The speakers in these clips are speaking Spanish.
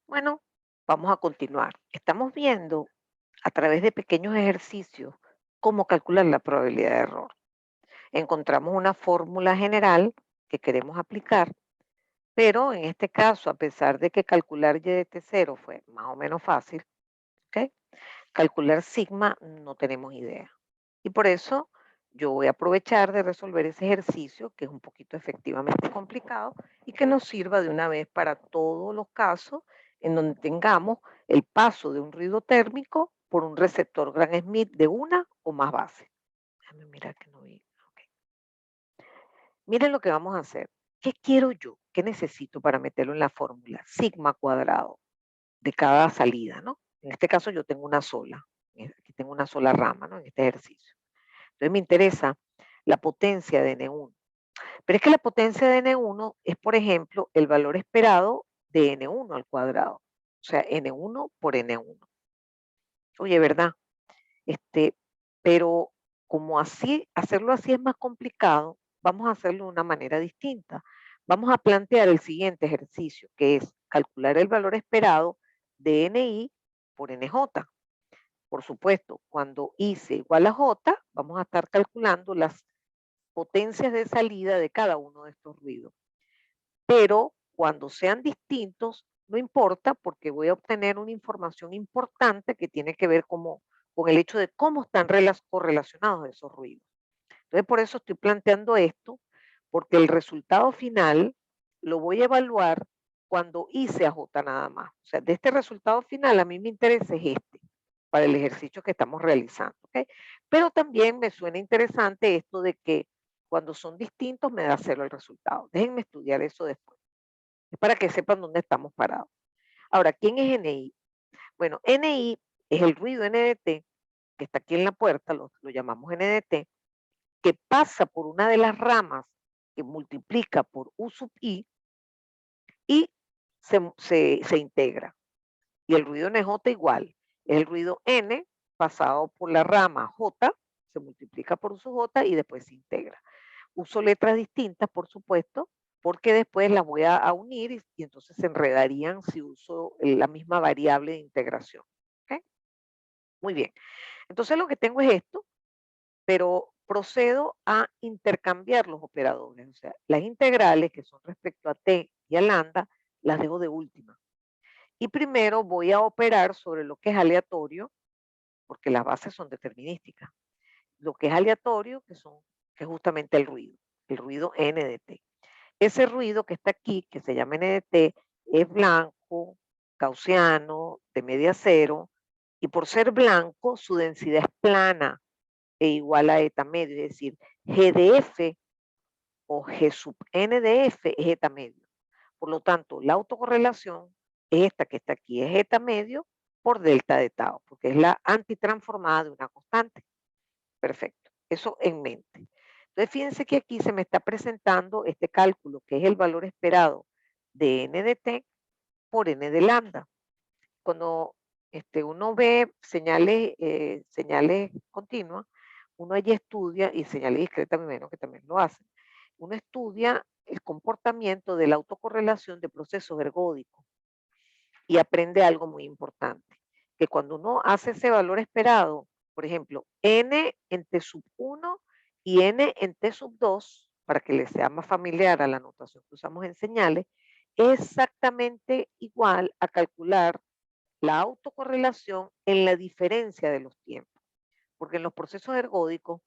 Bueno, vamos a continuar. Estamos viendo a través de pequeños ejercicios cómo calcular la probabilidad de error. Encontramos una fórmula general que queremos aplicar, pero en este caso, a pesar de que calcular y de t0 fue más o menos fácil, ¿ok? Calcular sigma no tenemos idea. Y por eso yo voy a aprovechar de resolver ese ejercicio que es un poquito efectivamente complicado y que nos sirva de una vez para todos los casos en donde tengamos el paso de un ruido térmico por un receptor Gram Smith de una o más bases. Déjame mirar que no vi. Ok. Miren lo que vamos a hacer. ¿Qué quiero yo? ¿Qué necesito para meterlo en la fórmula? Sigma cuadrado de cada salida, ¿no? En este caso yo tengo una sola. Aquí tengo una sola rama, ¿no? En este ejercicio. Entonces me interesa la potencia de N1. Pero es que la potencia de N1 es, por ejemplo, el valor esperado de N1 al cuadrado. O sea, N1 por N1. Oye, ¿verdad? Este, pero como así, hacerlo así es más complicado, vamos a hacerlo de una manera distinta. Vamos a plantear el siguiente ejercicio, que es calcular el valor esperado de NI por NJ. Por supuesto, cuando I sea igual a J, vamos a estar calculando las potencias de salida de cada uno de estos ruidos. Pero cuando sean distintos, no importa porque voy a obtener una información importante que tiene que ver con el hecho de cómo están correlacionados esos ruidos. Entonces, por eso estoy planteando esto, porque el resultado final lo voy a evaluar cuando hice a J nada más. O sea, de este resultado final a mí me interesa es este, para el ejercicio que estamos realizando. ¿Ok? Pero también me suena interesante esto de que cuando son distintos me da cero el resultado. Déjenme estudiar eso después. Es para que sepan dónde estamos parados. Ahora, ¿quién es NI? Bueno, NI es el ruido NDT que está aquí en la puerta, lo llamamos NDT, que pasa por una de las ramas que multiplica por U sub I y se integra. Y el ruido NJ igual. Es el ruido N pasado por la rama J, se multiplica por U sub J y después se integra. Uso letras distintas, por supuesto, porque después las voy a unir y entonces se enredarían si uso la misma variable de integración. ¿Ok? Muy bien. Entonces lo que tengo es esto, pero procedo a intercambiar los operadores. O sea, las integrales, que son respecto a t y a lambda, las dejo de última. Y primero voy a operar sobre lo que es aleatorio, porque las bases son determinísticas. Lo que es aleatorio, que es justamente el ruido n de t. Ese ruido que está aquí, que se llama NDT, es blanco, gaussiano, de media cero, y por ser blanco, su densidad es plana e igual a eta medio, es decir, G de F o G sub N de F es eta medio. Por lo tanto, la autocorrelación es esta que está aquí, es eta medio por delta de tau, porque es la antitransformada de una constante. Perfecto, eso en mente. Entonces, fíjense que aquí se me está presentando este cálculo, que es el valor esperado de n de t por n de lambda. Cuando uno ve señales continuas, uno allí estudia, y señales discretas me imagino que también lo hacen, uno estudia el comportamiento de la autocorrelación de procesos ergódicos y aprende algo muy importante, que cuando uno hace ese valor esperado, por ejemplo, n en t sub 1 y n en t sub 2, para que les sea más familiar a la notación que usamos en señales, es exactamente igual a calcular la autocorrelación en la diferencia de los tiempos. Porque en los procesos ergódicos,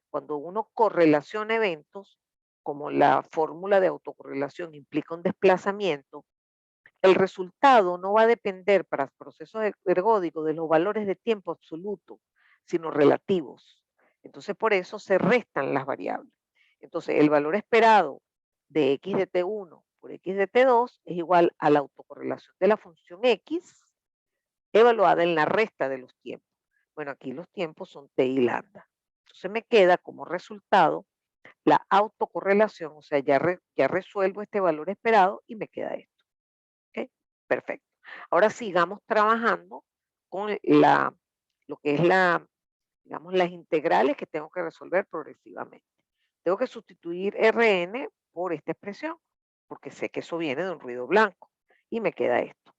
cuando uno correlaciona eventos, como la fórmula de autocorrelación implica un desplazamiento, el resultado no va a depender para procesos ergódicos de los valores de tiempo absoluto, sino relativos. Entonces, por eso se restan las variables. Entonces, el valor esperado de x de t1 por x de t2 es igual a la autocorrelación de la función x evaluada en la resta de los tiempos. Bueno, aquí los tiempos son t y lambda. Entonces me queda como resultado la autocorrelación, o sea, ya resuelvo este valor esperado y me queda esto. ¿Ok? Perfecto. Ahora sigamos trabajando con lo que es digamos, las integrales que tengo que resolver progresivamente. Tengo que sustituir Rn por esta expresión, porque sé que eso viene de un ruido blanco y me queda esto.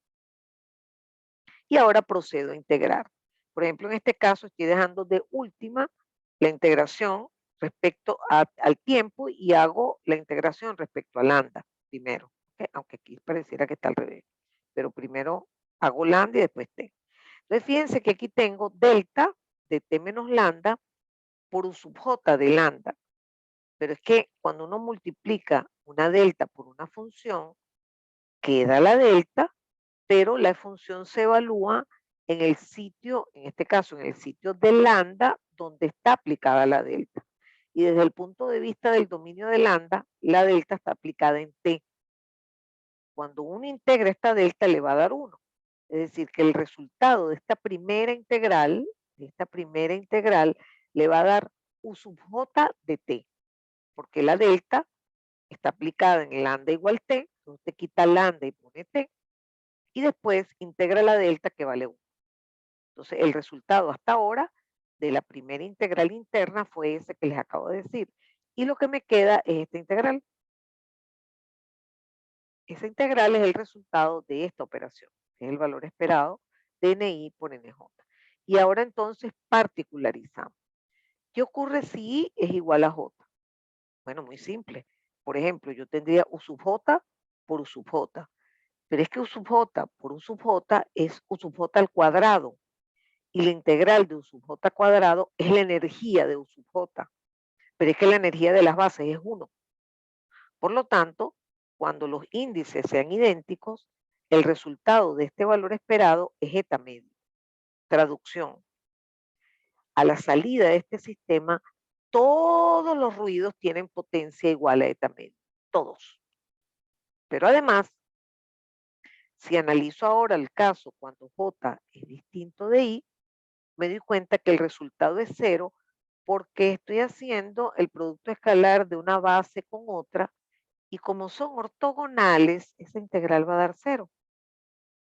Y ahora procedo a integrar. Por ejemplo, en este caso estoy dejando de última la integración respecto al tiempo y hago la integración respecto al lambda primero, ¿ok? Aunque aquí pareciera que está al revés, pero primero hago lambda y después t. Entonces fíjense que aquí tengo delta de t menos lambda por u sub j de lambda, pero es que cuando uno multiplica una delta por una función, queda la delta, pero la función se evalúa en el sitio, en este caso en el sitio de lambda, donde está aplicada la delta. Y desde el punto de vista del dominio de lambda, la delta está aplicada en t. Cuando uno integra esta delta le va a dar 1. Es decir, que el resultado de esta primera integral, le va a dar u sub j de t, porque la delta está aplicada en lambda igual t, entonces usted quita lambda y pone t, y después integra la delta que vale 1. Entonces, el resultado hasta ahora de la primera integral interna fue ese que les acabo de decir. Y lo que me queda es esta integral. Esa integral es el resultado de esta operación, que es el valor esperado de NI por NJ. Y ahora entonces particularizamos. ¿Qué ocurre si I es igual a J? Bueno, muy simple. Por ejemplo, yo tendría U sub J por U sub J. Pero es que U sub J por U sub J es U sub J al cuadrado. Y la integral de U sub J cuadrado es la energía de U sub J. Pero es que la energía de las bases es 1. Por lo tanto, cuando los índices sean idénticos, el resultado de este valor esperado es eta medio. Traducción. A la salida de este sistema, todos los ruidos tienen potencia igual a eta medio. Todos. Pero además, si analizo ahora el caso cuando J es distinto de I, me doy cuenta que el resultado es 0 porque estoy haciendo el producto escalar de una base con otra y como son ortogonales, esa integral va a dar 0.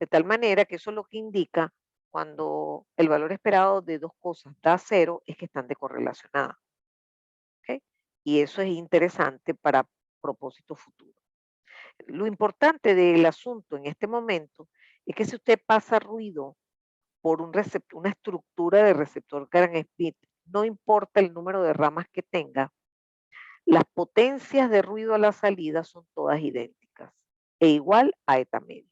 De tal manera que eso es lo que indica cuando el valor esperado de dos cosas da 0 es que están decorrelacionadas. ¿Ok? Y eso es interesante para propósitos futuros. Lo importante del asunto en este momento es que si usted pasa ruido por una estructura de receptor Gram-Schmidt, no importa el número de ramas que tenga, las potencias de ruido a la salida son todas idénticas e igual a eta medio.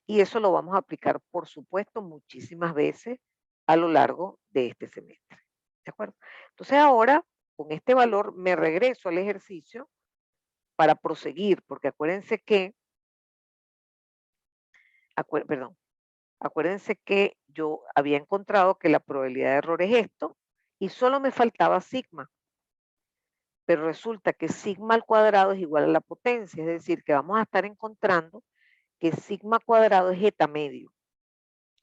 Y eso lo vamos a aplicar, por supuesto, muchísimas veces a lo largo de este semestre. ¿De acuerdo? Entonces ahora, con este valor, me regreso al ejercicio para proseguir, porque perdón, acuérdense que yo había encontrado que la probabilidad de error es esto y solo me faltaba sigma. Pero resulta que sigma al cuadrado es igual a la potencia, es decir, que vamos a estar encontrando que sigma cuadrado es eta medio.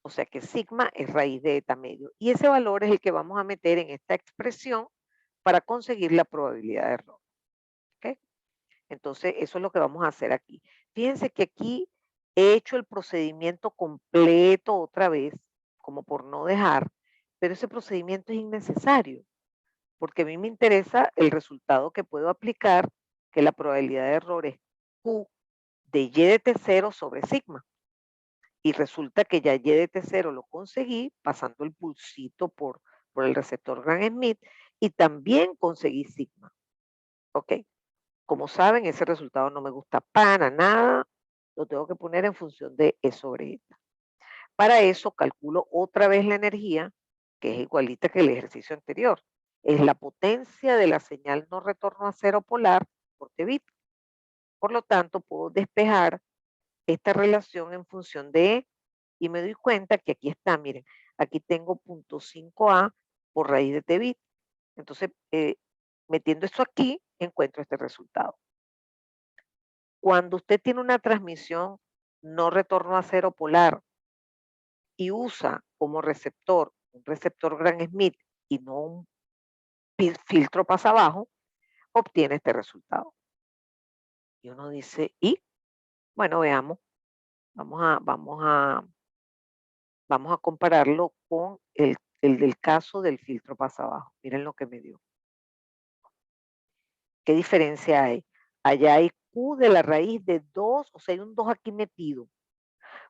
O sea que sigma es raíz de eta medio. Y ese valor es el que vamos a meter en esta expresión para conseguir la probabilidad de error. ¿Ok? Entonces, eso es lo que vamos a hacer aquí. Fíjense que aquí he hecho el procedimiento completo otra vez, como por no dejar, pero ese procedimiento es innecesario, porque a mí me interesa el resultado que puedo aplicar, que la probabilidad de error es Q de Y de T0 sobre sigma. Y resulta que ya Y de T0 lo conseguí pasando el pulsito por el receptor Gram-Schmidt y también conseguí sigma. ¿Ok? Como saben, ese resultado no me gusta para nada, lo tengo que poner en función de E sobre eta. Para eso calculo otra vez la energía, que es igualita que el ejercicio anterior. Es la potencia de la señal no retorno a cero polar por t bit. Por lo tanto, puedo despejar esta relación en función de E y me doy cuenta que aquí está, miren, aquí tengo 0.5A por raíz de t bit. Entonces, metiendo esto aquí, encuentro este resultado. Cuando usted tiene una transmisión no retorno a cero polar y usa como receptor un receptor Gram-Schmidt y no un filtro pasa abajo, obtiene este resultado. Y uno dice, y bueno, veamos, vamos a compararlo con el del caso del filtro pasa abajo. Miren lo que me dio. ¿Qué diferencia hay? Allá hay Q de la raíz de 2, o sea, hay un 2 aquí metido.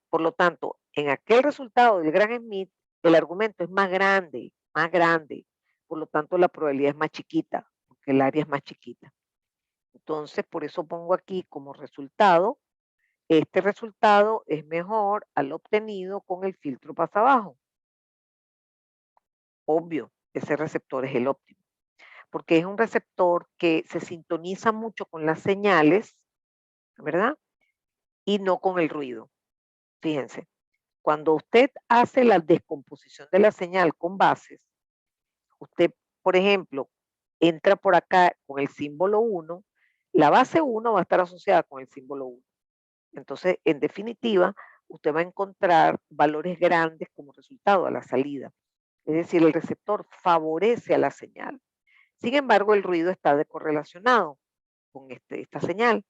Por lo tanto, en aquel resultado del Gran Smith, el argumento es más grande, más grande. Por lo tanto, la probabilidad es más chiquita, porque el área es más chiquita. Entonces, por eso pongo aquí como resultado, este resultado es mejor al obtenido con el filtro pasa abajo. Obvio, ese receptor es el óptimo, porque es un receptor que se sintoniza mucho con las señales, ¿verdad? Y no con el ruido. Fíjense, cuando usted hace la descomposición de la señal con bases, usted, por ejemplo, entra por acá con el símbolo 1, la base 1 va a estar asociada con el símbolo 1. Entonces, en definitiva, usted va a encontrar valores grandes como resultado a la salida. Es decir, el receptor favorece a la señal. Sin embargo, el ruido está decorrelacionado con esta señal.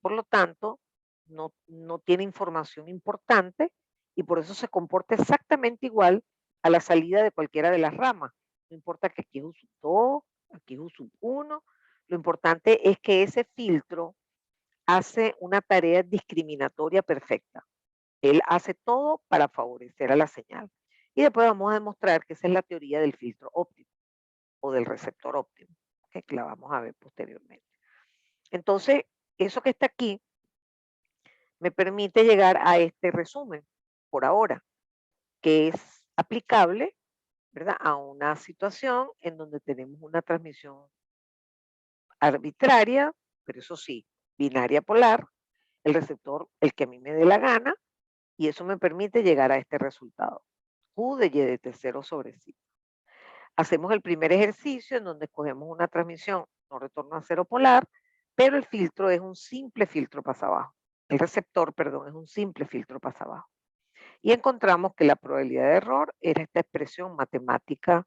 Por lo tanto, no tiene información importante y por eso se comporta exactamente igual a la salida de cualquiera de las ramas. No importa que aquí es un sub 2, aquí es un sub 1. Lo importante es que ese filtro hace una tarea discriminatoria perfecta. Él hace todo para favorecer a la señal. Y después vamos a demostrar que esa es la teoría del filtro óptimo o del receptor óptimo, que la vamos a ver posteriormente. Entonces, eso que está aquí me permite llegar a este resumen por ahora, que es aplicable, ¿verdad?, a una situación en donde tenemos una transmisión arbitraria, pero eso sí, binaria polar, el receptor, el que a mí me dé la gana, y eso me permite llegar a este resultado. Q de y de T0 sobre sí. Hacemos el primer ejercicio en donde escogemos una transmisión no retorno a cero polar, pero el filtro es un simple filtro pasa abajo. El receptor, perdón, es un simple filtro pasa abajo. Y encontramos que la probabilidad de error era esta expresión matemática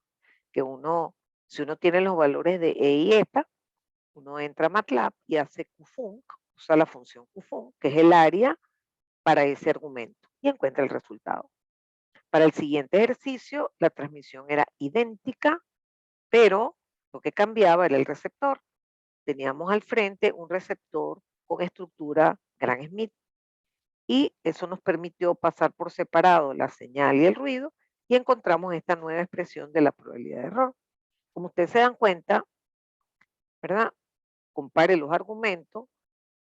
que uno, si uno tiene los valores de E y eta, uno entra a MATLAB y hace QFUNC, usa la función QFUNC, que es el área para ese argumento, y encuentra el resultado. Para el siguiente ejercicio, la transmisión era idéntica, pero lo que cambiaba era el receptor. Teníamos al frente un receptor con estructura Gran Smith y eso nos permitió pasar por separado la señal y el ruido y encontramos esta nueva expresión de la probabilidad de error. Como ustedes se dan cuenta, ¿verdad? Compare los argumentos.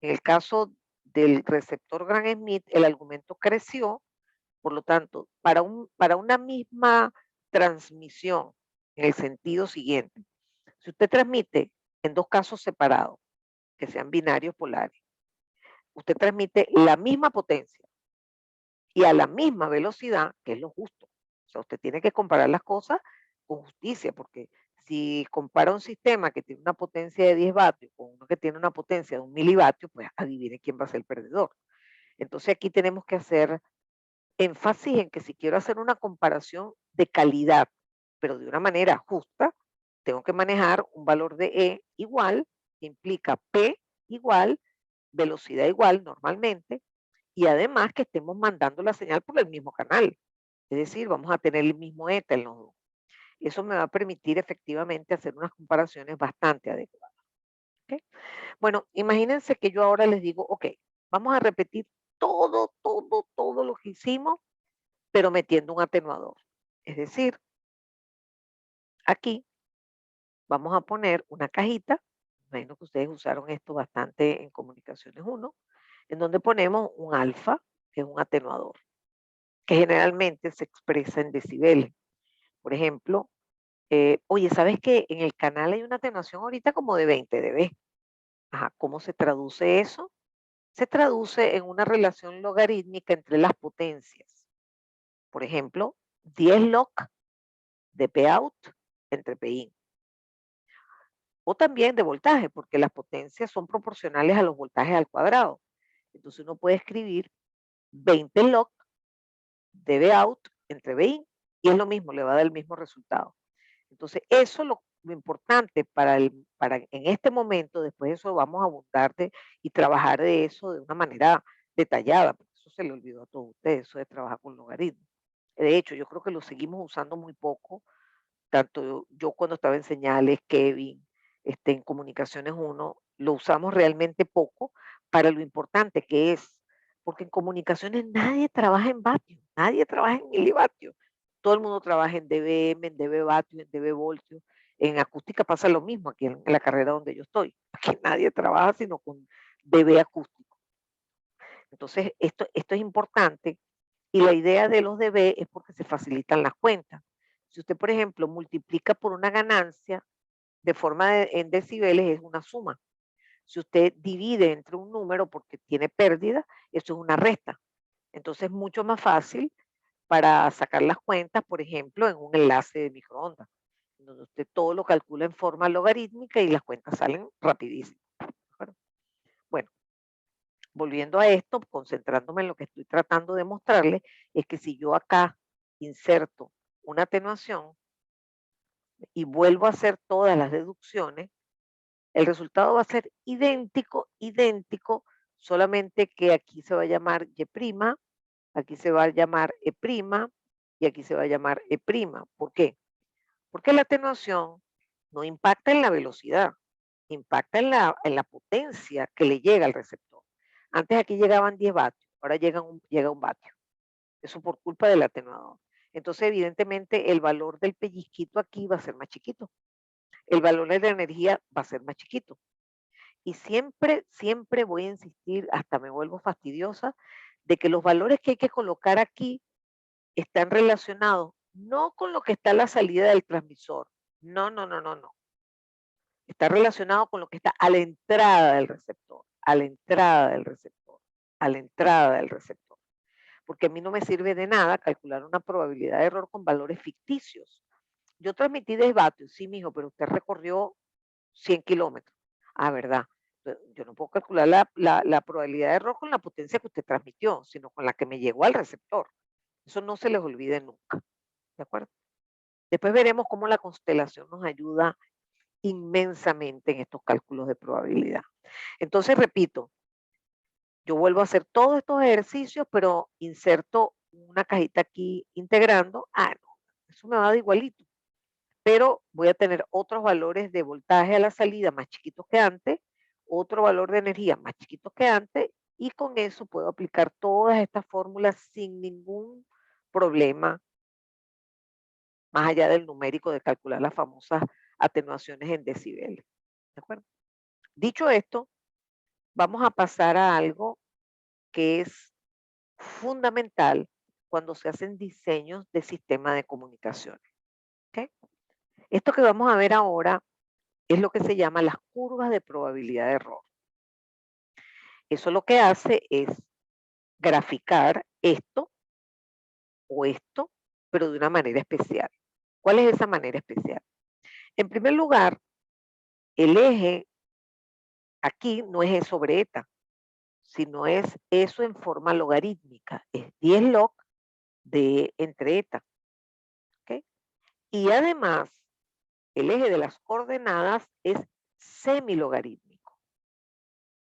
En el caso del receptor Gran Smith, el argumento creció. Por lo tanto, para una misma transmisión, en el sentido siguiente, si usted transmite en dos casos separados, que sean binarios polares, usted transmite la misma potencia y a la misma velocidad, que es lo justo. O sea, usted tiene que comparar las cosas con justicia, porque si compara un sistema que tiene una potencia de 10 vatios con uno que tiene una potencia de 1 milivatio, pues adivine quién va a ser el perdedor. Entonces aquí tenemos que hacer énfasis en que si quiero hacer una comparación de calidad, pero de una manera justa, tengo que manejar un valor de E igual, que implica P igual, velocidad igual normalmente, y además que estemos mandando la señal por el mismo canal. Es decir, vamos a tener el mismo ETA en los dos. Eso me va a permitir efectivamente hacer unas comparaciones bastante adecuadas. ¿Ok? Bueno, imagínense que yo ahora les digo, ok, vamos a repetir todo lo que hicimos pero metiendo un atenuador. Es decir, aquí vamos a poner una cajita, imagino que ustedes usaron esto bastante en comunicaciones 1, en donde ponemos un alfa, que es un atenuador, que generalmente se expresa en decibeles. Por ejemplo, oye, ¿sabes qué? En el canal hay una atenuación ahorita como de 20 dB. Ajá, ¿cómo se traduce eso? Se traduce en una relación logarítmica entre las potencias. Por ejemplo, 10 log de Pout entre Pin. O también de voltaje, porque las potencias son proporcionales a los voltajes al cuadrado. Entonces uno puede escribir 20 log de Vout entre Vin y es lo mismo, le va a dar el mismo resultado. Entonces eso es lo importante para en este momento, después de eso vamos a abundarte y trabajar de eso de una manera detallada, porque eso se le olvidó a todos ustedes, eso de trabajar con logaritmos. De hecho, yo creo que lo seguimos usando muy poco tanto yo cuando estaba en señales, Kevin, en comunicaciones 1, lo usamos realmente poco para lo importante que es, Porque en comunicaciones nadie trabaja en vatios, nadie trabaja en milivatios. Todo el mundo trabaja en dBm, en dB vatios, en dB voltios. En acústica pasa lo mismo aquí en la carrera donde yo estoy. Aquí nadie trabaja sino con dB acústico. Entonces, esto es importante y la idea de los dB es porque se facilitan las cuentas. Si usted, por ejemplo, multiplica por una ganancia de forma en decibeles, es una suma. Si usted divide entre un número porque tiene pérdida, eso es una resta. Entonces es mucho más fácil para sacar las cuentas, por ejemplo, en un enlace de microondas, donde usted todo lo calcula en forma logarítmica y las cuentas salen rapidísimo. ¿De acuerdo? Bueno, volviendo a esto, concentrándome en lo que estoy tratando de mostrarle, es que si yo acá inserto una atenuación y vuelvo a hacer todas las deducciones, el resultado va a ser idéntico, idéntico, solamente que aquí se va a llamar Y', aquí se va a llamar E' y aquí se va a llamar E'. ¿Por qué? Porque la atenuación no impacta en la velocidad, impacta en la potencia que le llega al receptor. Antes aquí llegaban 10 vatios, ahora llega un vatio. Eso por culpa del atenuador. Entonces, evidentemente, el valor del pellizquito aquí va a ser más chiquito. El valor de la energía va a ser más chiquito. Y siempre, siempre voy a insistir, hasta me vuelvo fastidiosa, de que los valores que hay que colocar aquí están relacionados no con lo que está a la salida del transmisor. No, no, no, no, no. Está relacionado con lo que está a la entrada del receptor, a la entrada del receptor, a la entrada del receptor. Porque a mí no me sirve de nada calcular una probabilidad de error con valores ficticios. Yo transmití 10 vatios, sí, mijo, pero usted recorrió 100 kilómetros. Ah, ¿verdad? Yo no puedo calcular la probabilidad de error con la potencia que usted transmitió, sino con la que me llegó al receptor. Eso no se les olvide nunca. ¿De acuerdo? Después veremos cómo la constelación nos ayuda inmensamente en estos cálculos de probabilidad. Entonces, repito, yo vuelvo a hacer todos estos ejercicios, pero inserto una cajita aquí integrando. Ah, no, eso me va a dar igualito. Pero voy a tener otros valores de voltaje a la salida más chiquitos que antes, otro valor de energía más chiquitos que antes, y con eso puedo aplicar todas estas fórmulas sin ningún problema, más allá del numérico de calcular las famosas atenuaciones en decibeles. ¿De acuerdo? Dicho esto, vamos a pasar a algo que es fundamental cuando se hacen diseños de sistema de comunicaciones. ¿Ok? Esto que vamos a ver ahora es lo que se llama las curvas de probabilidad de error. Eso lo que hace es graficar esto o esto, pero de una manera especial. ¿Cuál es esa manera especial? En primer lugar, el eje aquí no es E sobre eta, sino es eso en forma logarítmica. Es 10 log de entre eta. ¿Ok? Y además, el eje de las coordenadas es semilogarítmico.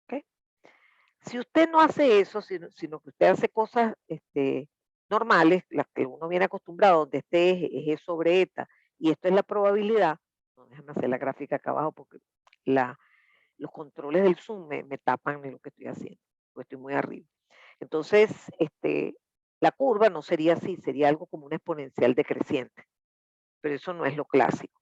¿Ok? Si usted no hace eso, sino que usted hace cosas normales, las que uno viene acostumbrado, donde este es E sobre eta, y esto es la probabilidad, no, déjame hacer la gráfica acá abajo porque los controles del Zoom me tapan lo que estoy haciendo, porque estoy muy arriba. Entonces, la curva no sería así, sería algo como una exponencial decreciente, pero eso no es lo clásico.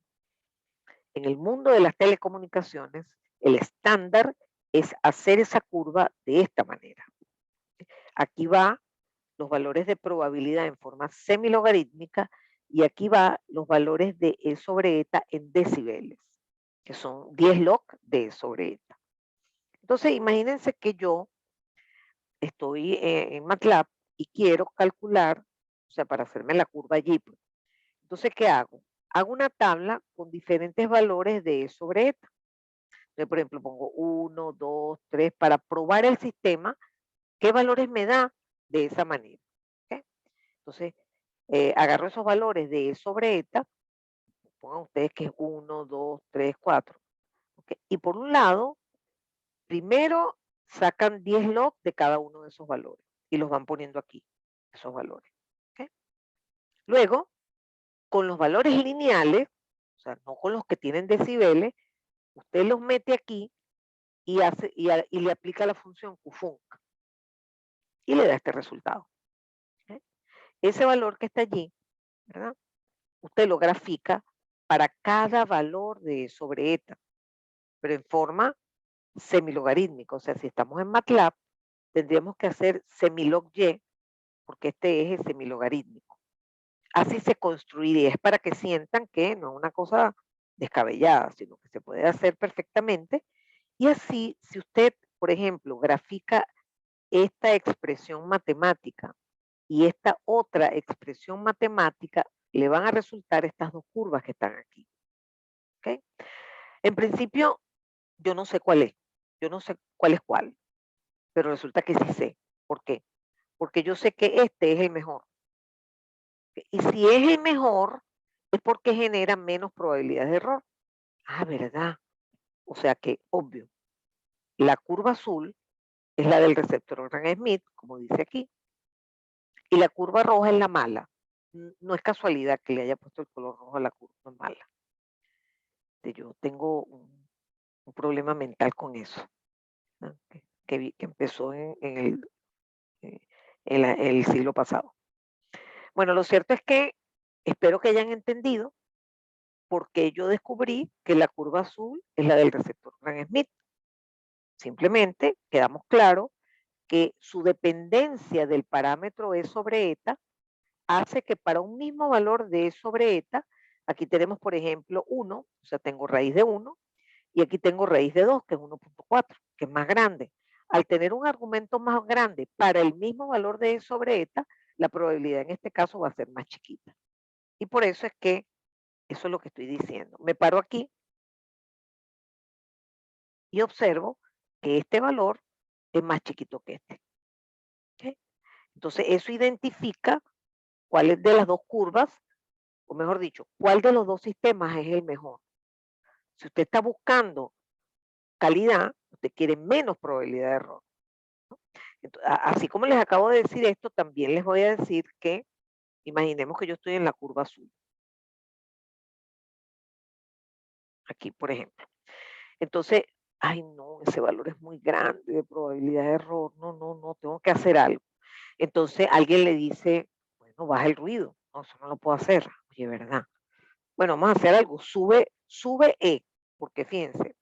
En el mundo de las telecomunicaciones, el estándar es hacer esa curva de esta manera. Aquí va los valores de probabilidad en forma semilogarítmica y aquí va los valores de E sobre eta en decibeles, que son 10 log de E sobre eta. Entonces, imagínense que yo estoy en MATLAB y quiero calcular, o sea, para hacerme la curva allí. Pues. Entonces, ¿qué hago? Hago una tabla con diferentes valores de E sobre eta. Entonces, por ejemplo, pongo 1, 2, 3 para probar el sistema, qué valores me da de esa manera. ¿Okay? Entonces, agarro esos valores de E sobre eta, pongan ustedes que es 1, 2, 3, 4. ¿Okay? Y por un lado, primero sacan 10 log de cada uno de esos valores y los van poniendo aquí, esos valores. ¿Okay? Luego, con los valores lineales, o sea, no con los que tienen decibeles, usted los mete aquí y le aplica la función QFUNC. y le da este resultado. ¿Ok? Ese valor que está allí, ¿verdad? Usted lo grafica para cada valor de sobre eta, pero en forma semilogarítmica. O sea, si estamos en MATLAB, tendríamos que hacer semilog y, porque este eje es semilogarítmico. Así se construiría, es para que sientan que no es una cosa descabellada, sino que se puede hacer perfectamente. Y así, si usted, por ejemplo, grafica esta expresión matemática y esta otra expresión matemática, le van a resultar estas dos curvas que están aquí. ¿Ok? En principio, yo no sé cuál es, yo no sé cuál es cuál, pero resulta que sí sé. ¿Por qué? Porque yo sé que este es el mejor. Y si es el mejor, es porque genera menos probabilidades de error. Ah, ¿verdad? O sea que, obvio, la curva azul es la del receptor Gram-Smith, como dice aquí, y la curva roja es la mala. No es casualidad que le haya puesto el color rojo a la curva mala. Yo tengo un problema mental con eso, ¿no? Que empezó eh, el siglo pasado. Bueno, lo cierto es que espero que hayan entendido por qué yo descubrí que la curva azul es la del receptor Gram-Smith. Simplemente quedamos claros que su dependencia del parámetro E sobre eta hace que para un mismo valor de E sobre eta, aquí tenemos, por ejemplo, 1, o sea, tengo raíz de 1, y aquí tengo raíz de 2, que es 1.4, que es más grande. Al tener un argumento más grande para el mismo valor de E sobre eta, la probabilidad en este caso va a ser más chiquita. Y por eso es que eso es lo que estoy diciendo. Me paro aquí y observo que este valor es más chiquito que este. ¿Ok? Entonces, eso identifica cuál es de las dos curvas, o mejor dicho, cuál de los dos sistemas es el mejor. Si usted está buscando calidad, usted quiere menos probabilidad de error. Así como les acabo de decir esto, también les voy a decir que imaginemos que yo estoy en la curva azul, aquí por ejemplo. Entonces, ay no, ese valor es muy grande de probabilidad de error, no, no, no, tengo que hacer algo. Entonces alguien le dice, bueno, baja el ruido, no, eso no lo puedo hacer, oye, ¿verdad? Bueno, vamos a hacer algo, sube E, porque fíjense,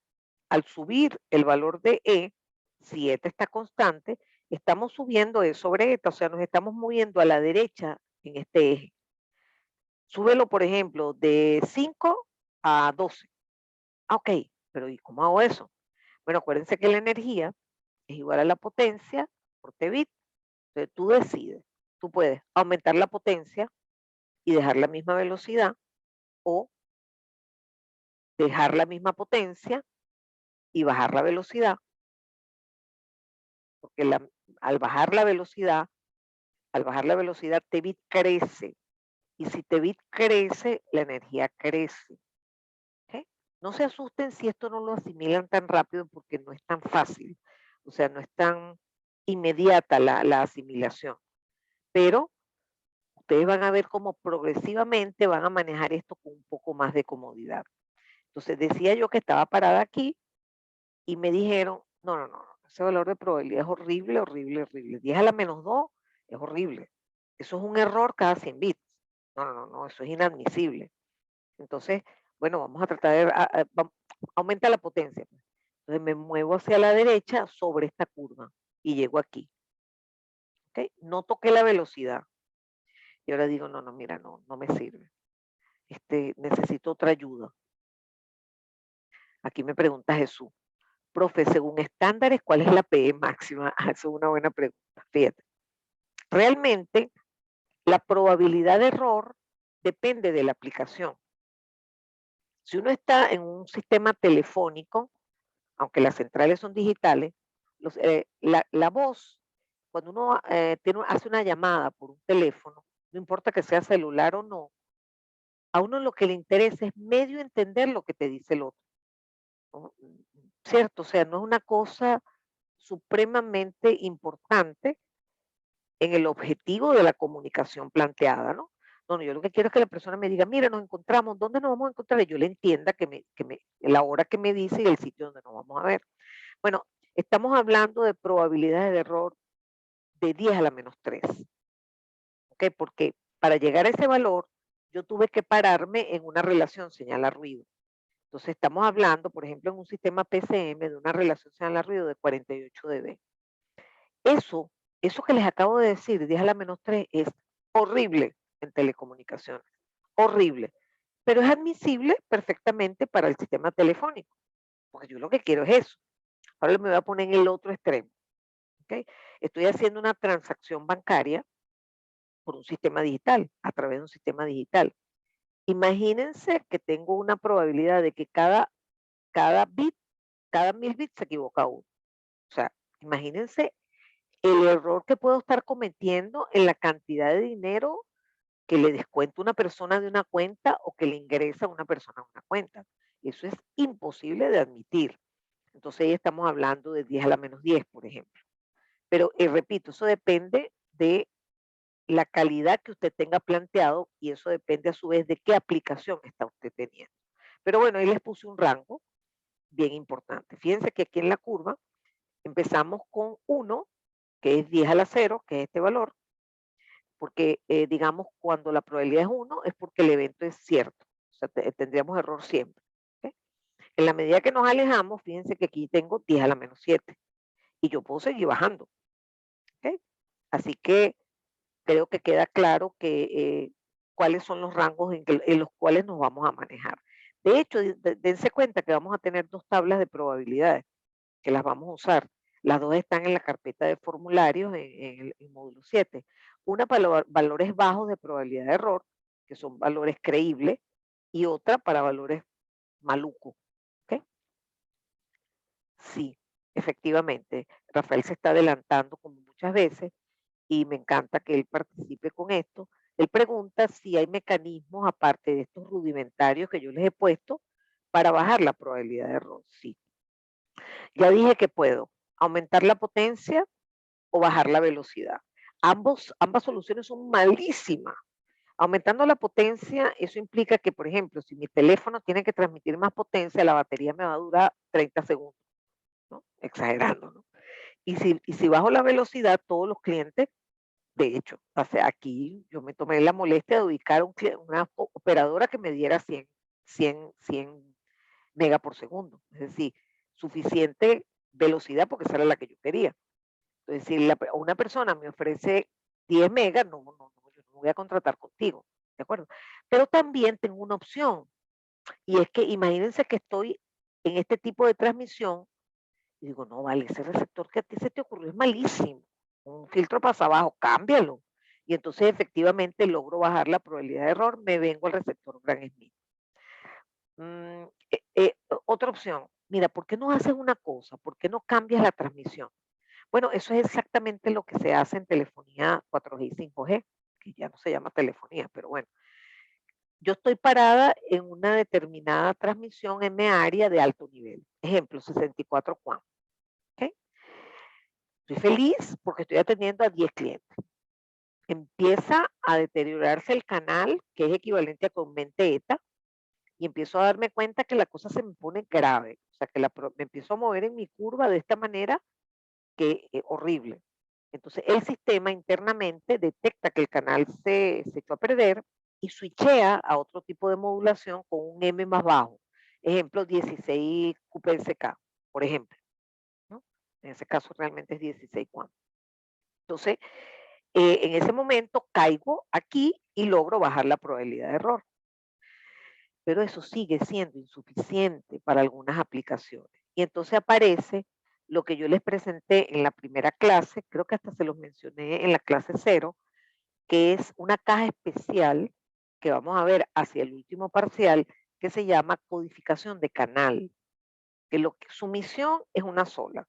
al subir el valor de E, si eta está constante, estamos subiendo E sobre eta, o sea, nos estamos moviendo a la derecha en este eje. Súbelo, por ejemplo, de 5 a 12. Ah, ok, pero ¿y cómo hago eso? Bueno, acuérdense que la energía es igual a la potencia por T bit. Entonces tú decides, tú puedes aumentar la potencia y dejar la misma velocidad o dejar la misma potencia y bajar la velocidad, porque al bajar la velocidad, T bit crece. Y si T bit crece, la energía crece. ¿Ok? No se asusten si esto no lo asimilan tan rápido porque no es tan fácil. O sea, no es tan inmediata la asimilación. Pero ustedes van a ver cómo progresivamente van a manejar esto con un poco más de comodidad. Entonces decía yo que estaba parada aquí y me dijeron, no, no, no, ese valor de probabilidad es horrible, horrible, horrible. 10 a la menos 2 es horrible. Eso es un error cada 100 bits. No, no, no, no, eso es inadmisible. Entonces, bueno, vamos a tratar de, aumenta la potencia, pues. Entonces me muevo hacia la derecha sobre esta curva y llego aquí. ¿Ok? No toqué la velocidad. Y ahora digo, no, no, mira, no, no me sirve. Necesito otra ayuda. Aquí me pregunta Jesús, profe, según estándares, ¿cuál es la PE máxima? Ah, eso es una buena pregunta. Fíjate, realmente la probabilidad de error depende de la aplicación. Si uno está en un sistema telefónico, aunque las centrales son digitales, la voz, cuando uno hace una llamada por un teléfono, no importa que sea celular o no, a uno lo que le interesa es medio entender lo que te dice el otro, ¿no? ¿Cierto? O sea, no es una cosa supremamente importante en el objetivo de la comunicación planteada, ¿no? No, no, yo lo que quiero es que la persona me diga, mira, nos encontramos, ¿dónde nos vamos a encontrar? Y yo le entienda la hora que me dice y el sitio donde nos vamos a ver. Bueno, estamos hablando de probabilidades de error de 10 a la menos 3. ¿Ok? Porque para llegar a ese valor, yo tuve que pararme en una relación señal-ruido. Entonces estamos hablando, por ejemplo, en un sistema PCM de una relación señal-ruido de 48 dB. Eso, eso que les acabo de decir, 10 a la menos 3, es horrible en telecomunicaciones, horrible, pero es admisible perfectamente para el sistema telefónico, porque yo lo que quiero es eso. Ahora me voy a poner en el otro extremo, ¿ok? Estoy haciendo una transacción bancaria por un sistema digital, a través de un sistema digital. Imagínense que tengo una probabilidad de que cada bit, cada 1000 bits se equivoca uno. O sea, imagínense el error que puedo estar cometiendo en la cantidad de dinero que le descuenta una persona de una cuenta o que le ingresa a una persona a una cuenta. Eso es imposible de admitir. Entonces ahí estamos hablando de 10 a la menos 10, por ejemplo. Pero repito, eso depende de la calidad que usted tenga planteado y eso depende a su vez de qué aplicación está usted teniendo. Pero bueno, ahí les puse un rango bien importante. Fíjense que aquí en la curva empezamos con 1, que es 10 a la 0, que es este valor, porque digamos cuando la probabilidad es 1 es porque el evento es cierto, o sea, tendríamos error siempre. ¿Ok? En la medida que nos alejamos, fíjense que aquí tengo 10 a la menos 7 y yo puedo seguir bajando. ¿Ok? Así que creo que queda claro que cuáles son los rangos en los cuales nos vamos a manejar. De hecho, dense cuenta que vamos a tener dos tablas de probabilidades que las vamos a usar. Las dos están en la carpeta de formularios en el módulo 7. Una para valores bajos de probabilidad de error, que son valores creíbles, y otra para valores malucos. ¿Ok? Sí, efectivamente. Rafael se está adelantando como muchas veces y me encanta que él participe con esto. Él pregunta si hay mecanismos, aparte de estos rudimentarios que yo les he puesto, para bajar la probabilidad de error. Sí, ya dije que puedo aumentar la potencia o bajar la velocidad. Ambas soluciones son malísimas. Aumentando la potencia, eso implica que, por ejemplo, si mi teléfono tiene que transmitir más potencia, la batería me va a durar 30 segundos, ¿no? Exagerando, ¿no? Y si bajo la velocidad, todos los clientes, de hecho, o sea, aquí yo me tomé la molestia de ubicar una operadora que me diera 100 mega por segundo, es decir, suficiente velocidad porque esa era la que yo quería. Entonces, si una persona me ofrece 10 megas, no, yo no voy a contratar contigo, ¿de acuerdo? Pero también tengo una opción, y es que imagínense que estoy en este tipo de transmisión y digo, no, vale, ese receptor que a ti se te ocurrió es malísimo, un filtro abajo, cámbialo. Y entonces efectivamente logro bajar la probabilidad de error, me vengo al receptor Gran Smith. Otra opción, mira, ¿por qué no haces una cosa? ¿Por qué no cambias la transmisión? Bueno, eso es exactamente lo que se hace en telefonía 4G y 5G, que ya no se llama telefonía, pero bueno. Yo estoy parada en una determinada transmisión M área de alto nivel. Ejemplo, 64 QAM. ¿Ok? Estoy feliz porque estoy atendiendo a 10 clientes. Empieza a deteriorarse el canal, que es equivalente a con mente eta, y empiezo a darme cuenta que la cosa se me pone grave. O sea, que me empiezo a mover en mi curva de esta manera que horrible. Entonces, el sistema internamente detecta que el canal se echó a perder y switchea a otro tipo de modulación con un M más bajo. Ejemplo, 16 QPSK, por ejemplo, ¿no? En ese caso realmente es 16 QAM. Entonces, en ese momento caigo aquí y logro bajar la probabilidad de error. Pero eso sigue siendo insuficiente para algunas aplicaciones. Y entonces aparece lo que yo les presenté en la primera clase, creo que hasta se los mencioné en la clase 0, que es una caja especial que vamos a ver hacia el último parcial, que se llama codificación de canal, que su misión es una sola,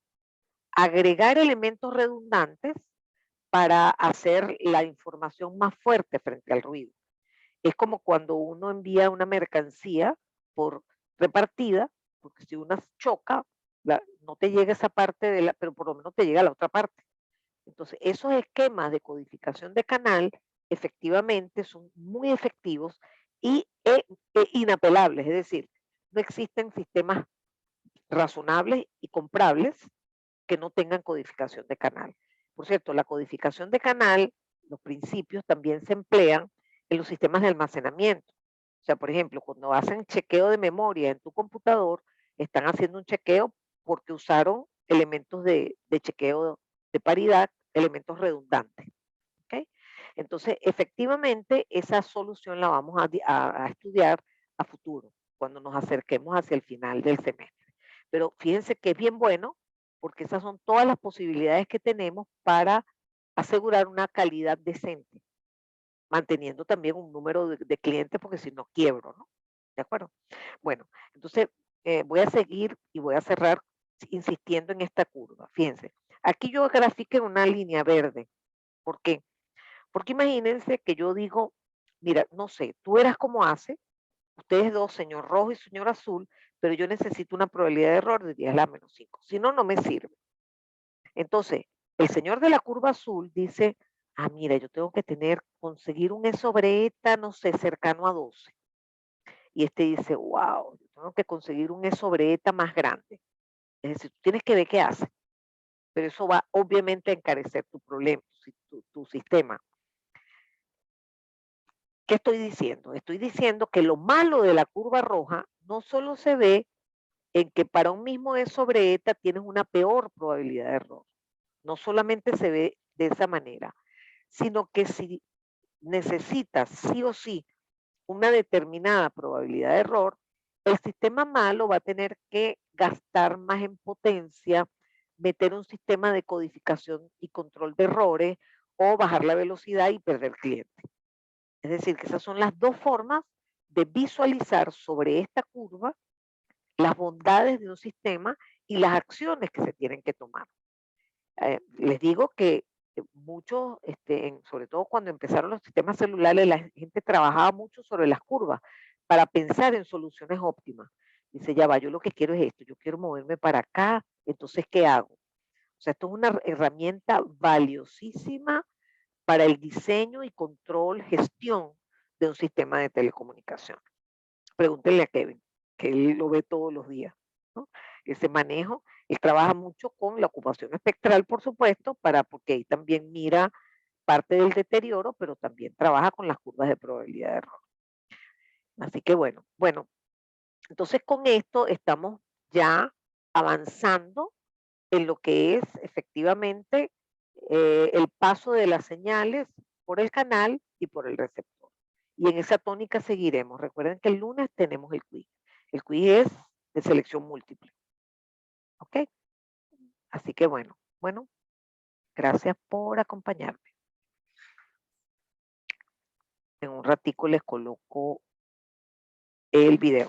agregar elementos redundantes para hacer la información más fuerte frente al ruido. Es como cuando uno envía una mercancía por repartida, porque si una choca, no te llega esa parte pero por lo menos te llega la otra parte. Entonces, esos esquemas de codificación de canal efectivamente son muy efectivos y inapelables, es decir, no existen sistemas razonables y comprables que no tengan codificación de canal. Por cierto, la codificación de canal, los principios también se emplean en los sistemas de almacenamiento. O sea, por ejemplo, cuando hacen chequeo de memoria en tu computador, están haciendo un chequeo porque usaron elementos de chequeo de paridad, elementos redundantes. ¿Ok? Entonces, efectivamente, esa solución la vamos a estudiar a futuro, cuando nos acerquemos hacia el final del semestre. Pero fíjense que es bien bueno, porque esas son todas las posibilidades que tenemos para asegurar una calidad decente, manteniendo también un número de clientes, porque si no quiebro, ¿no? ¿De acuerdo? Bueno, entonces voy a seguir y voy a cerrar insistiendo en esta curva. Fíjense, aquí yo grafiqué en una línea verde. ¿Por qué? Porque imagínense que yo digo, mira, no sé, tú verás cómo hace, ustedes dos, señor rojo y señor azul, pero yo necesito una probabilidad de error de 10 a la menos 5. Si no, no me sirve. Entonces, el señor de la curva azul dice, ah, mira, yo tengo que conseguir un E sobre eta, no sé, cercano a 12. Y este dice, wow, yo tengo que conseguir un E sobre eta más grande. Es decir, tú tienes que ver qué hace. Pero eso va obviamente a encarecer tu problema, tu sistema. ¿Qué estoy diciendo? Estoy diciendo que lo malo de la curva roja no solo se ve en que para un mismo E sobre eta tienes una peor probabilidad de error. No solamente se ve de esa manera, sino que si necesitas sí o sí una determinada probabilidad de error, el sistema malo va a tener que gastar más en potencia, meter un sistema de codificación y control de errores o bajar la velocidad y perder clientes. Es decir, que esas son las dos formas de visualizar sobre esta curva las bondades de un sistema y las acciones que se tienen que tomar. Les digo que muchos, sobre todo cuando empezaron los sistemas celulares, la gente trabajaba mucho sobre las curvas para pensar en soluciones óptimas. Dice, ya va, yo lo que quiero es esto, yo quiero moverme para acá, entonces, ¿qué hago? O sea, esto es una herramienta valiosísima para el diseño y control, gestión de un sistema de telecomunicación. Pregúntenle a Kevin, que él lo ve todos los días, ¿no? Ese manejo, él trabaja mucho con la ocupación espectral, por supuesto, porque ahí también mira parte del deterioro, pero también trabaja con las curvas de probabilidad de error. Así que bueno, entonces con esto estamos ya avanzando en lo que es efectivamente el paso de las señales por el canal y por el receptor. Y en esa tónica seguiremos. Recuerden que el lunes tenemos el quiz. El quiz es de selección múltiple. ¿Ok? Así que bueno, gracias por acompañarme. En un ratico les coloco el video.